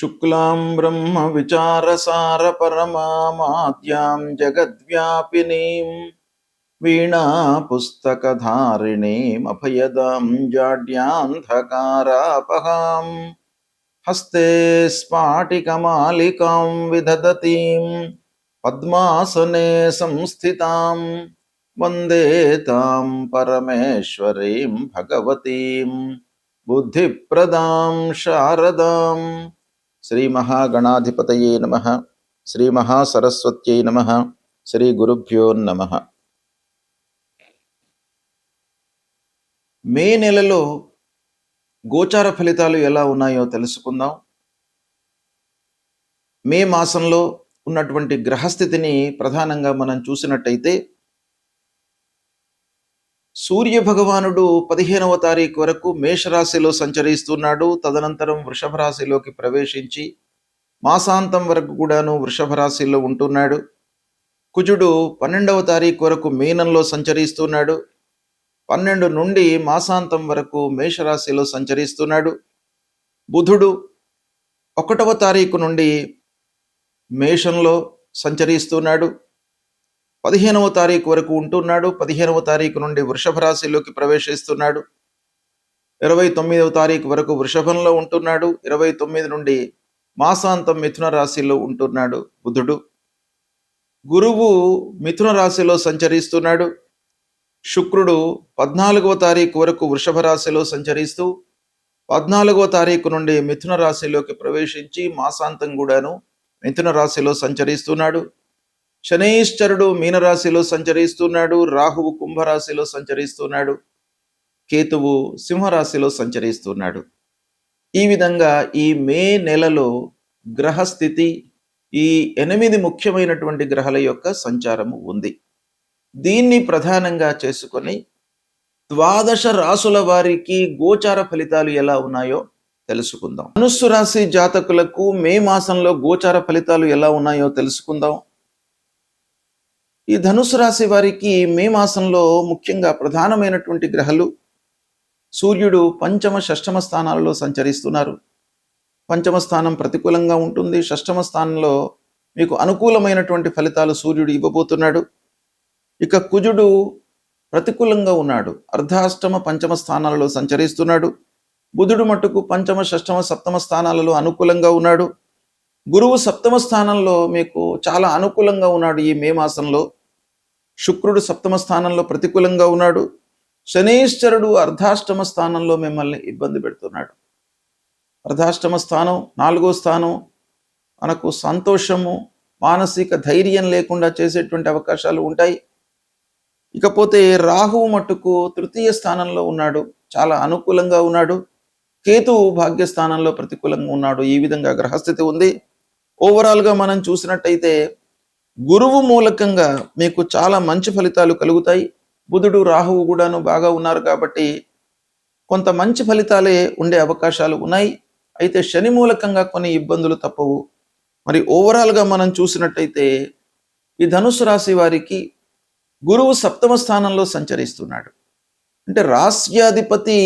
శుక్లాం బ్రహ్మ విచారసార పరమాద్యాం జగద్వ్యాపినీం వీణా పుస్తకధారిణీం అభయదాం జాడ్యాంధకారాపహాం హస్తే స్ఫాటికమాలికాం విదధతీం పద్మాసనే సంస్థితాం వందే తాం పరమేశ్వరీం భగవతీం బుద్ధిప్రదాం శారదాం. శ్రీ మహాగణాధిపతయే నమః. శ్రీ మహాసరస్వత్యై నమః. శ్రీ గురుభ్యో నమః. మే నెలలో గోచార ఫలితాలు ఎలా ఉన్నాయో తెలుసుకుందాం. మే మాసంలో ఉన్నటువంటి గ్రహస్థితిని ప్రధానంగా మనం చూసినట్టయితే సూర్య భగవానుడు 15వ తారీఖు వరకు మేషరాశిలో సంచరిస్తున్నాడు. తదనంతరం వృషభ రాశిలోకి ప్రవేశించి మాసాంతం వరకు కూడాను వృషభ రాశిలో ఉంటున్నాడు. కుజుడు 12వ తారీఖు వరకు మీనంలో సంచరిస్తున్నాడు. 12 నుండి మాసాంతం వరకు మేషరాశిలో సంచరిస్తున్నాడు. బుధుడు 1వ తారీఖు నుండి మేషంలో సంచరిస్తున్నాడు. 15వ తారీఖు వరకు ఉంటున్నాడు. 15వ తారీఖు నుండి వృషభ రాశిలోకి ప్రవేశిస్తున్నాడు. 29వ తారీఖు వరకు వృషభంలో ఉంటున్నాడు. 29 నుండి మాసాంతం మిథున రాశిలో ఉంటున్నాడు బుధుడు. గురువు మిథున రాశిలో సంచరిస్తున్నాడు. శుక్రుడు 14వ తారీఖు వరకు వృషభ రాశిలో సంచరిస్తూ 14వ తారీఖు నుండి మిథున రాశిలోకి ప్రవేశించి మాసాంతం కూడాను మిథున రాశిలో సంచరిస్తున్నాడు. శనైశ్చరుడు మీనరాశిలో సంచరిస్తున్నాడు. రాహువు కుంభరాశిలో సంచరిస్తున్నాడు. కేతువు సింహరాశిలో సంచరిస్తున్నాడు. ఈ విధంగా ఈ మే నెలలో గ్రహస్థితి ఈ 8 ముఖ్యమైనటువంటి గ్రహాల యొక్క సంచారము ఉంది. దీన్ని ప్రధానంగా చేసుకొని 12 రాసుల వారికి గోచార ఫలితాలు ఎలా ఉన్నాయో తెలుసుకుందాం. ధనుస్సు రాశి జాతకులకు మే మాసంలో గోచార ఫలితాలు ఎలా ఉన్నాయో తెలుసుకుందాం. ఈ ధనుసు రాశి వారికి మే మాసంలో ముఖ్యంగా ప్రధానమైనటువంటి గ్రహాలు సూర్యుడు 5వ, 6వ స్థానాలలో సంచరిస్తున్నారు. 5వ స్థానం ప్రతికూలంగా ఉంటుంది. 6వ స్థానంలో మీకు అనుకూలమైనటువంటి ఫలితాలు సూర్యుడు ఇవ్వబోతున్నాడు. ఇక కుజుడు ప్రతికూలంగా ఉన్నాడు. అర్ధాష్టమ 5వ స్థానాలలో సంచరిస్తున్నాడు. బుధుడు మట్టుకు 5వ, 6వ, 7వ స్థానాలలో అనుకూలంగా ఉన్నాడు. గురువు 7వ స్థానంలో మీకు చాలా అనుకూలంగా ఉన్నాడు ఈ మే మాసంలో. శుక్రుడు 7వ స్థానంలో ప్రతికూలంగా ఉన్నాడు. శనైశ్చరుడు అర్ధాష్టమ స్థానంలో మిమ్మల్ని ఇబ్బంది పెడుతున్నాడు. అర్ధాష్టమ స్థానం 4వ స్థానం మనకు సంతోషము, మానసిక ధైర్యం లేకుండా చేసేటువంటి అవకాశాలు ఉంటాయి. ఇకపోతే రాహువు మట్టుకు 3వ స్థానంలో ఉన్నాడు, చాలా అనుకూలంగా ఉన్నాడు. కేతువు భాగ్యస్థానంలో ప్రతికూలంగా ఉన్నాడు. ఈ విధంగా గ్రహస్థితి ఉంది. ఓవరాల్గా మనం చూసినట్టయితే గురువు మూలకంగా మీకు చాలా మంచి ఫలితాలు కలుగుతాయి. బుధుడు రాహువు కూడాను బాగా ఉన్నారు కాబట్టి కొంత మంచి ఫలితాలే ఉండే అవకాశాలు ఉన్నాయి. అయితే శని మూలకంగా కొన్ని ఇబ్బందులు తప్పవు. మరి ఓవరాల్గా మనం చూసినట్టయితే ఈ ధనుసు రాశి వారికి గురువు 7వ స్థానంలో సంచరిస్తున్నాడు. అంటే రాశ్యాధిపతి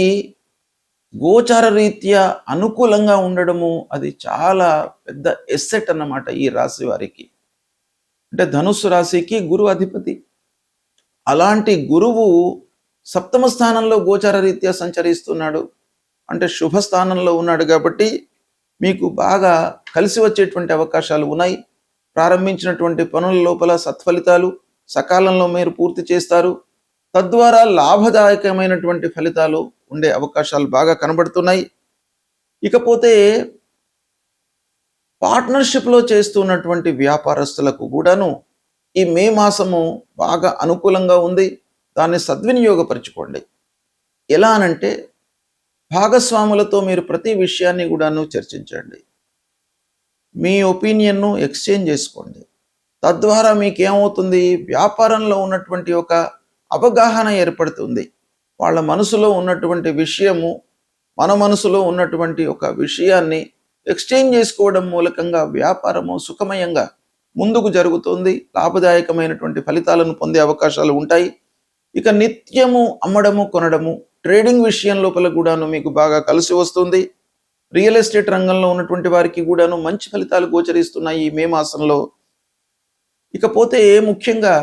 గోచార రీత్యా అనుకూలంగా ఉండడము అది చాలా పెద్ద ఎస్సెట్ అన్నమాట ఈ రాశి వారికి. అంటే ధనుస్సు రాశికి గురువు అధిపతి. అలాంటి గురువు 7వ స్థానంలో గోచార రీత్యా సంచరిస్తున్నాడు. అంటే శుభ స్థానంలో ఉన్నాడు కాబట్టి మీకు బాగా కలిసి వచ్చేటువంటి అవకాశాలు ఉన్నాయి. ప్రారంభించినటువంటి పనుల లోపల సత్ఫలితాలు సకాలంలో మీరు పూర్తి చేస్తారు. తద్వారా లాభదాయకమైనటువంటి ఫలితాలు ఉండే అవకాశాలు బాగా కనబడుతున్నాయి. ఇకపోతే పార్ట్నర్షిప్లో చేస్తున్నటువంటి వ్యాపారస్తులకు కూడాను ఈ మే మాసము బాగా అనుకూలంగా ఉంది. దాన్ని సద్వినియోగపరచుకోండి. ఎలా అనంటే భాగస్వాములతో మీరు ప్రతి విషయాన్ని కూడాను చర్చించండి. మీ ఒపీనియన్ను ఎక్స్చేంజ్ చేసుకోండి. తద్వారా మీకేమవుతుంది, వ్యాపారంలో ఉన్నటువంటి ఒక అవగాహన ఏర్పడుతుంది. వాళ్ళ మనసులో ఉన్నటువంటి విషయము మన మనసులో ఉన్నటువంటి ఒక విషయాన్ని ఎక్స్చేంజ్ చేసుకోవడం మూలకంగా వ్యాపారము సుఖమయంగా ముందుకు జరుగుతుంది. లాభదాయకమైనటువంటి ఫలితాలను పొందే అవకాశాలు ఉంటాయి. ఇక నిత్యము అమ్మడము కొనడము ట్రేడింగ్ విషయం లోపల కూడాను మీకు బాగా కలిసి వస్తుంది. రియల్ ఎస్టేట్ రంగంలో ఉన్నటువంటి వారికి కూడాను మంచి ఫలితాలు గోచరిస్తున్నాయి ఈ మే మాసంలో. ఇకపోతే ముఖ్యంగా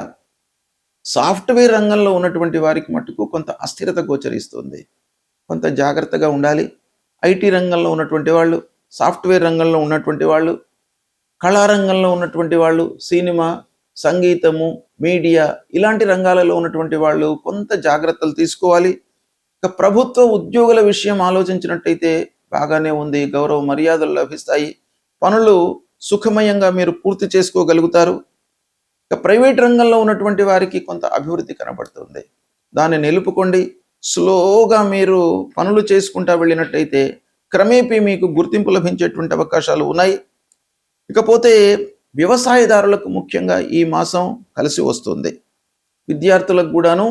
సాఫ్ట్వేర్ రంగంలో ఉన్నటువంటి వారికి మటుకు కొంత అస్థిరత గోచరిస్తుంది. కొంత జాగ్రత్తగా ఉండాలి. ఐటీ రంగంలో ఉన్నటువంటి వాళ్ళు, సాఫ్ట్వేర్ రంగంలో ఉన్నటువంటి వాళ్ళు, కళారంగంలో ఉన్నటువంటి వాళ్ళు, సినిమా, సంగీతము, మీడియా ఇలాంటి రంగాలలో ఉన్నటువంటి వాళ్ళు కొంత జాగ్రత్తలు తీసుకోవాలి. ఇక ప్రభుత్వ ఉద్యోగుల విషయం ఆలోచించినట్టయితే బాగానే ఉంది. గౌరవ మర్యాదలు లభిస్తాయి. పనులు సుఖమయంగా మీరు పూర్తి చేసుకోగలుగుతారు. ఇక ప్రైవేట్ రంగంలో ఉన్నటువంటి వారికి కొంత అభివృద్ధి కనబడుతుంది. దాన్ని నిలుపుకోండి. స్లోగా మీరు పనులు చేసుకుంటా వెళ్ళినట్టయితే క్రమేపీ మీకు గుర్తింపు లభించేటువంటి అవకాశాలు ఉన్నాయి. ఇకపోతే వ్యవసాయదారులకు ముఖ్యంగా ఈ మాసం కలిసి వస్తుంది. విద్యార్థులకు కూడాను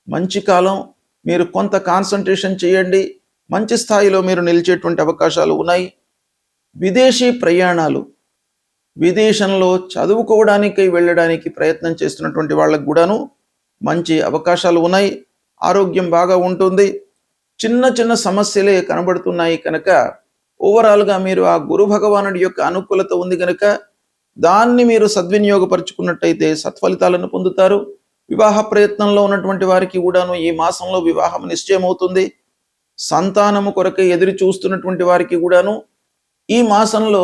మంచి కాలం. మీరు కొంత కాన్సన్ట్రేషన్ చేయండి. మంచి స్థాయిలో మీరు నిలిచేటువంటి అవకాశాలు ఉన్నాయి. విదేశీ ప్రయాణాలు, విదేశంలో చదువుకోవడానికి వెళ్ళడానికి ప్రయత్నం చేస్తున్నటువంటి వాళ్ళకు కూడాను మంచి అవకాశాలు ఉన్నాయి. ఆరోగ్యం బాగా ఉంటుంది. చిన్న చిన్న సమస్యలే కనబడుతున్నాయి కనుక ఓవరాల్గా మీరు ఆ గురు భగవానుడి యొక్క అనుకూలత ఉంది కనుక దాన్ని మీరు సద్వినియోగపరుచుకున్నట్టయితే సత్ఫలితాలను పొందుతారు. వివాహ ప్రయత్నంలో ఉన్నటువంటి వారికి కూడాను ఈ మాసంలో వివాహం నిశ్చయమవుతుంది. సంతానము కొరకై ఎదురు చూస్తున్నటువంటి వారికి కూడాను ఈ మాసంలో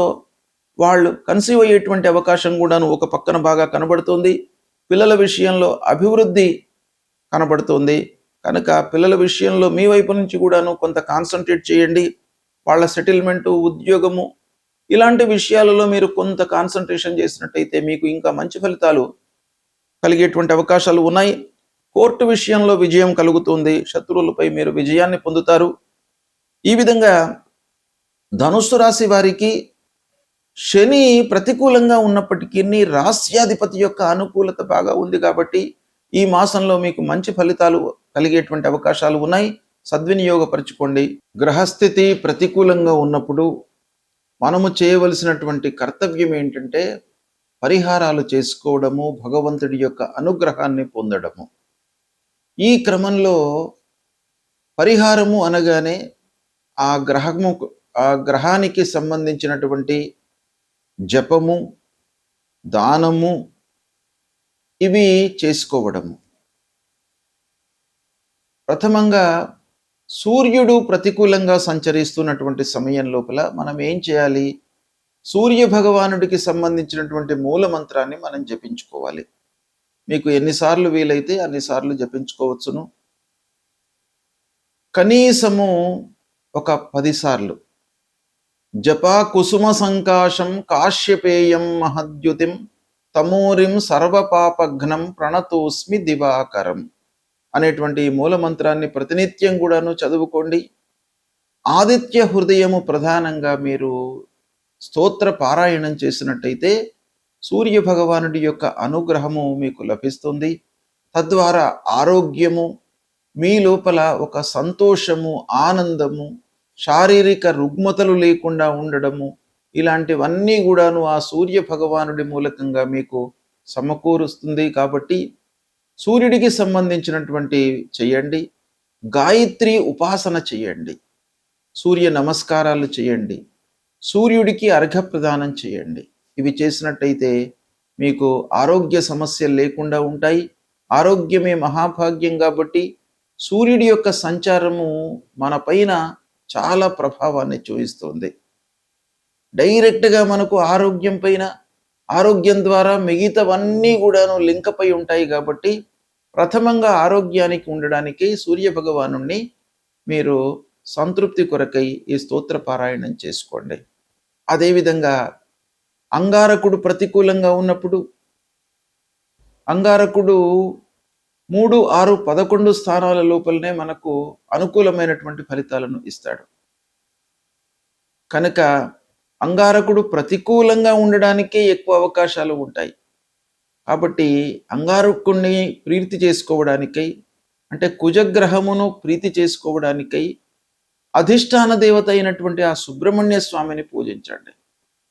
వాళ్ళు కన్సీవ్ అయ్యేటువంటి అవకాశం కూడాను ఒక పక్కన బాగా కనబడుతుంది. పిల్లల విషయంలో అభివృద్ధి కనబడుతుంది కనుక పిల్లల విషయంలో మీ వైపు నుంచి కూడాను కొంత కాన్సన్ట్రేట్ చేయండి. వాళ్ళ సెటిల్మెంటు, ఉద్యోగము ఇలాంటి విషయాలలో మీరు కొంత కాన్సన్ట్రేషన్ చేసినట్టయితే మీకు ఇంకా మంచి ఫలితాలు కలిగేటువంటి అవకాశాలు ఉన్నాయి. కోర్టు విషయంలో విజయం కలుగుతుంది. శత్రువులపై మీరు విజయాన్ని పొందుతారు. ఈ విధంగా ధనుస్సు రాశి వారికి శని ప్రతికూలంగా ఉన్నప్పటికీ రాస్యాధిపతి యొక్క అనుకూలత బాగా ఉంది కాబట్టి ఈ మాసంలో మీకు మంచి ఫలితాలు కలిగేటువంటి అవకాశాలు ఉన్నాయి. సద్వినియోగపరచుకోండి. గ్రహస్థితి ప్రతికూలంగా ఉన్నప్పుడు మనము చేయవలసినటువంటి కర్తవ్యం ఏంటంటే పరిహారాలు చేసుకోవడము, భగవంతుడి యొక్క అనుగ్రహాన్ని పొందడము. ఈ క్రమంలో పరిహారము అనగానే ఆ గ్రహానికి సంబంధించినటువంటి జపము, దానము ఇవి చేసుకోవడము. ప్రథమంగా సూర్యుడు ప్రతికూలంగా సంచరిస్తున్నటువంటి సమయం లోపల మనం ఏం చేయాలి? సూర్య భగవానుడికి సంబంధించినటువంటి మూల మంత్రాన్ని మనం జపించుకోవాలి. మీకు ఎన్నిసార్లు వీలైతే అన్నిసార్లు జపించుకోవచ్చును. కనీసము ఒక 10 సార్లు. జపా కుసుమ సంకాశం కాశ్యపేయం మహద్యుతిం తమూరిం సర్వపాపఘ్నం ప్రణతోస్మి దివాకరం అనేటువంటి మూల మంత్రాన్ని ప్రతినిత్యం కూడాను చదువుకోండి. ఆదిత్య హృదయము ప్రధానంగా మీరు స్తోత్ర పారాయణం చేసినట్టయితే సూర్య భగవానుడి యొక్క అనుగ్రహము మీకు లభిస్తుంది. తద్వారా ఆరోగ్యము, మీ లోపల ఒక సంతోషము, ఆనందము, శారీరక రుగ్మతలు లేకుండా ఉండడము ఇలాంటివన్నీ కూడాను ఆ సూర్య భగవానుడి మూలకంగా మీకు సమకూరుస్తుంది. కాబట్టి సూర్యుడికి సంబంధించినటువంటి చేయండి. గాయత్రి ఉపాసన చేయండి. సూర్య నమస్కారాలు చేయండి. సూర్యుడికి అర్ఘ్యప్రదానం చేయండి. ఇవి చేసినట్టయితే మీకు ఆరోగ్య సమస్యలు లేకుండా ఉంటాయి. ఆరోగ్యమే మహాభాగ్యం కాబట్టి సూర్యుడి యొక్క సంచారము మన పైన చాలా ప్రభావాన్ని చూపిస్తుంది. డైరెక్ట్గా మనకు ఆరోగ్యం పైన, ఆరోగ్యం ద్వారా మిగతావన్నీ కూడాను లింక్ అయి ఉంటాయి. కాబట్టి ప్రథమంగా ఆరోగ్యానికి ఉండడానికి సూర్య భగవానుణ్ణి మీరు సంతృప్తి కొరకై ఈ స్తోత్ర పారాయణం చేసుకోండి. అదేవిధంగా అంగారకుడు ప్రతికూలంగా ఉన్నప్పుడు అంగారకుడు 3, 6, 11 స్థానాల లోపలనే మనకు అనుకూలమైనటువంటి ఫలితాలను ఇస్తాడు. కనుక అంగారకుడు ప్రతికూలంగా ఉండడానికే ఎక్కువ అవకాశాలు ఉంటాయి. కాబట్టి అంగారకుడిని ప్రీతి చేసుకోవడానికై, అంటే కుజగ్రహమును ప్రీతి చేసుకోవడానికై అధిష్టాన దేవత అయినటువంటి ఆ సుబ్రహ్మణ్య స్వామిని పూజించండి.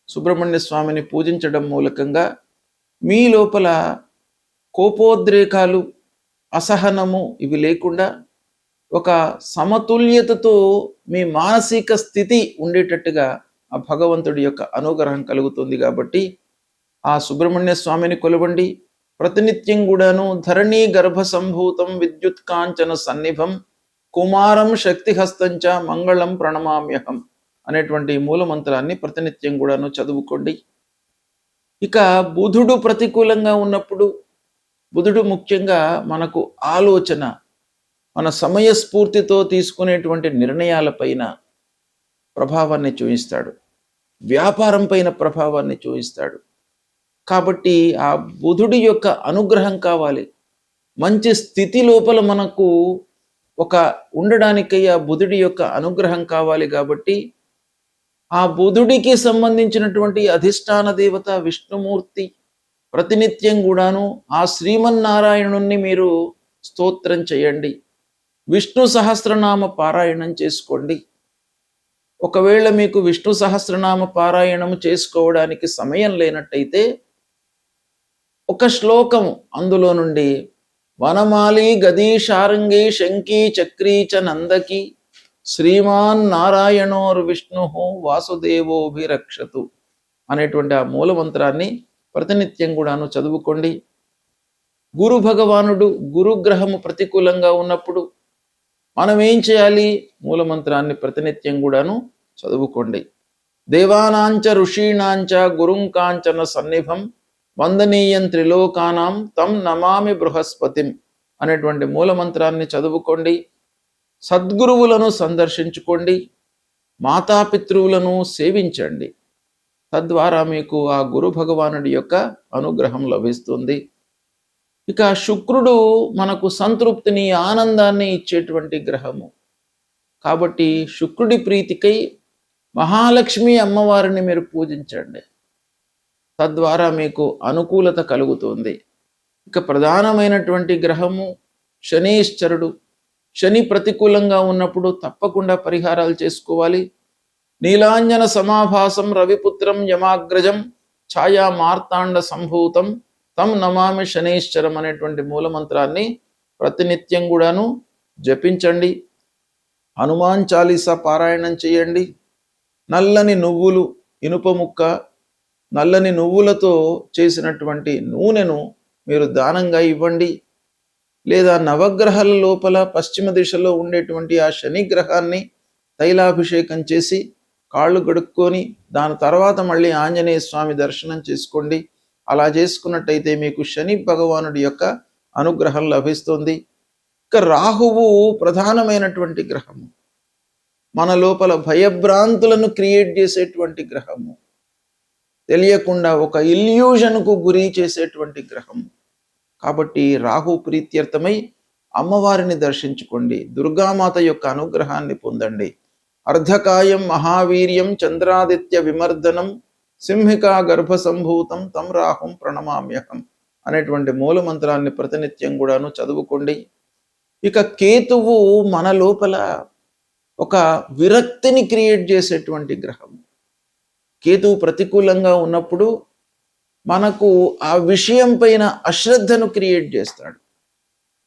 సుబ్రహ్మణ్య స్వామిని పూజించడం మూలకంగా మీ లోపల కోపోద్రేకాలు, అసహనము ఇవి లేకుండా ఒక సమతుల్యతతో మీ మానసిక స్థితి ఉండేటట్టుగా ఆ భగవంతుడి యొక్క అనుగ్రహం కలుగుతుంది. కాబట్టి ఆ సుబ్రహ్మణ్య స్వామిని కొలవండి. ప్రతినిత్యం కూడాను ధరణీ గర్భ సంభూతం విద్యుత్ కాంచన సన్నిభం కుమారం శక్తిహస్తంచ మంగళం ప్రణమామ్యహం అనేటువంటి మూల మంత్రాన్ని ప్రతినిత్యం కూడాను చదువుకోండి. ఇక బుధుడు ప్రతికూలంగా ఉన్నప్పుడు, బుధుడు ముఖ్యంగా మనకు ఆలోచన, మన సమయస్ఫూర్తితో తీసుకునేటువంటి నిర్ణయాలపైన ప్రభావాన్ని చూపిస్తాడు, వ్యాపారం పైన ప్రభావాన్ని చూపిస్తాడు. కాబట్టి ఆ బుధుడి యొక్క అనుగ్రహం కావాలి. మంచి స్థితి లోపల మనకు ఒక ఉండడానికై ఆ బుధుడి యొక్క అనుగ్రహం కావాలి. కాబట్టి ఆ బుధుడికి సంబంధించినటువంటి అధిష్టాన దేవత విష్ణుమూర్తి ప్రతినిత్యం కూడాను ఆ శ్రీమన్నారాయణుణ్ణి మీరు స్తోత్రం చేయండి. విష్ణు సహస్రనామ పారాయణం చేసుకోండి. ఒకవేళ మీకు విష్ణు సహస్రనామ పారాయణం చేసుకోవడానికి సమయం లేనట్టయితే ఒక శ్లోకం అందులో నుండి వనమాలి గదీ శారంగి శంకీ చక్రీ చ నందకి శ్రీమాన్ నారాయణోర్ విష్ణు వాసుదేవోభిరక్షతు అనేటువంటి ఆ మూల మంత్రాన్ని ప్రతినిత్యం కూడాను చదువుకోండి. గురు భగవానుడు గురుగ్రహము ప్రతికూలంగా ఉన్నప్పుడు మనం ఏం చేయాలి? మూల మంత్రాన్ని ప్రతినిత్యం కూడాను చదువుకోండి. దేవానాంచ ఋషీణాంచ గురుంకాంచన సన్నిభం వందనీయం త్రిలోకానాం తం నమామి బృహస్పతిం అనేటువంటి మూల మంత్రాన్ని చదువుకోండి. సద్గురువులను సందర్శించుకోండి. మాతాపితృవులను సేవించండి. తద్వారా మీకు ఆ గురు భగవానుడి యొక్క అనుగ్రహం లభిస్తుంది. ఇక శుక్రుడు మనకు సంతృప్తిని, ఆనందాన్ని ఇచ్చేటువంటి గ్రహము. కాబట్టి శుక్రుడి ప్రీతికై మహాలక్ష్మి అమ్మవారిని మీరు పూజించండి. తద్వారా మీకు అనుకూలత కలుగుతుంది. ఇక ప్రధానమైనటువంటి గ్రహము శనీశ్వరుడు. శని ప్రతికూలంగా ఉన్నప్పుడు తప్పకుండా పరిహారాలు చేసుకోవాలి. నీలాంజన సమాభాసం రవిపుత్రం యమాగ్రజం ఛాయా మార్తాండ సంభూతం తం నమామి శనీశ్వరం అనేటువంటి మూలమంత్రాన్ని ప్రతినిత్యం కూడాను జపించండి. హనుమాన్ చాలీసా పారాయణం చేయండి. నల్లని నువ్వులు, ఇనుప ముక్క, నల్లని నువ్వులతో చేసినటువంటి నూనెను మీరు దానంగా ఇవ్వండి. లేదా నవగ్రహాల లోపల పశ్చిమ దిశలో ఉండేటువంటి ఆ శని గ్రహాన్ని తైలాభిషేకం చేసి కాళ్ళు గడుక్కొని దాని తర్వాత మళ్ళీ ఆంజనేయ స్వామి దర్శనం చేసుకోండి. అలా చేసుకున్నట్టయితే మీకు శని భగవానుడి యొక్క అనుగ్రహం లభిస్తుంది. ఇక రాహువు ప్రధానమైనటువంటి గ్రహము. మన లోపల భయభ్రాంతులను క్రియేట్ చేసేటువంటి గ్రహము. తెలియకుండా ఒక ఇల్యూజన్కు గురి చేసేటువంటి గ్రహము. కాబట్టి రాహు ప్రీత్యర్థమై అమ్మవారిని దర్శించుకోండి. దుర్గామాత యొక్క అనుగ్రహాన్ని పొందండి. అర్ధకాయం మహావీర్యం చంద్రాదిత్య విమర్దనం సింహికా గర్భ సంభూతం తం రాహుం ప్రణమామ్యహం అనేటువంటి మూల మంత్రాన్ని ప్రతినిత్యం కూడాను చదువుకోండి. ఇక కేతువు మన లోపల ఒక విరక్తిని క్రియేట్ చేసేటువంటి గ్రహం. కేతువు ప్రతికూలంగా ఉన్నప్పుడు మనకు ఆ విషయం పైన అశ్రద్ధను క్రియేట్ చేస్తాడు.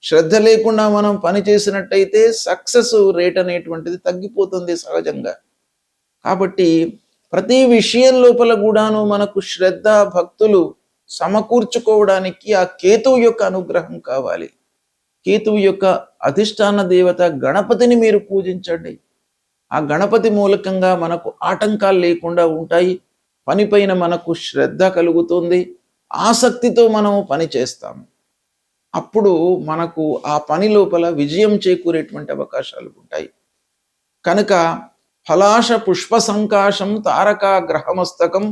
శ్రద్ధ లేకుండా మనం పని చేసినట్టయితే సక్సెస్ రేట్ అనేటువంటిది తగ్గిపోతుంది సహజంగా. కాబట్టి ప్రతి విషయం లోపల కూడాను మనకు శ్రద్ధ భక్తులు సమకూర్చుకోవడానికి ఆ కేతువు యొక్క అనుగ్రహం కావాలి. కేతువు యొక్క అధిష్టాన దేవత గణపతిని మీరు పూజించండి. ఆ గణపతి మూలకంగా మనకు ఆటంకాలు లేకుండా ఉంటాయి. పనిపైన మనకు శ్రద్ధ కలుగుతుంది. ఆసక్తితో మనము పని చేస్తాము. అప్పుడు మనకు ఆ పని లోపల విజయం చేకూరేటువంటి అవకాశాలు ఉంటాయి. కనుక ఫలాశ పుష్ప సంకాశం తారకా గ్రహమస్తకం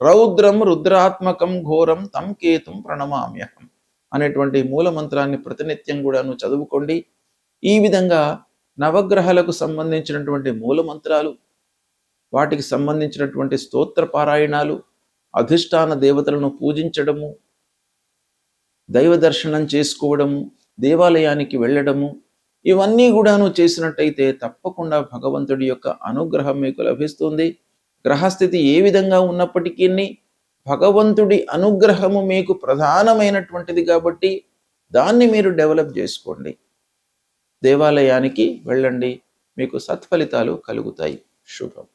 రౌద్రం రుద్రాత్మకం ఘోరం తం కేతుం ప్రణమామ్యహం అనేటువంటి మూల మంత్రాన్ని ప్రతినిత్యం కూడాను చదువుకోండి. ఈ విధంగా నవగ్రహాలకు సంబంధించినటువంటి మూల మంత్రాలు, వాటికి సంబంధించినటువంటి స్తోత్ర పారాయణాలు, అధిష్టాన దేవతలను పూజించడము, దైవ దర్శనం చేసుకోవడము, దేవాలయానికి వెళ్ళడము, ఇవన్నీ కూడాను చేసినట్టయితే తప్పకుండా భగవంతుడి యొక్క అనుగ్రహం మీకు లభిస్తుంది. గ్రహస్థితి ఏ విధంగా ఉన్నప్పటికీ భగవంతుడి అనుగ్రహము మీకు ప్రధానమైనటువంటిది కాబట్టి దాన్ని మీరు డెవలప్ చేసుకోండి. దేవాలయానికి వెళ్ళండి, మీకు సత్ఫలితాలు కలుగుతాయి. శుభం.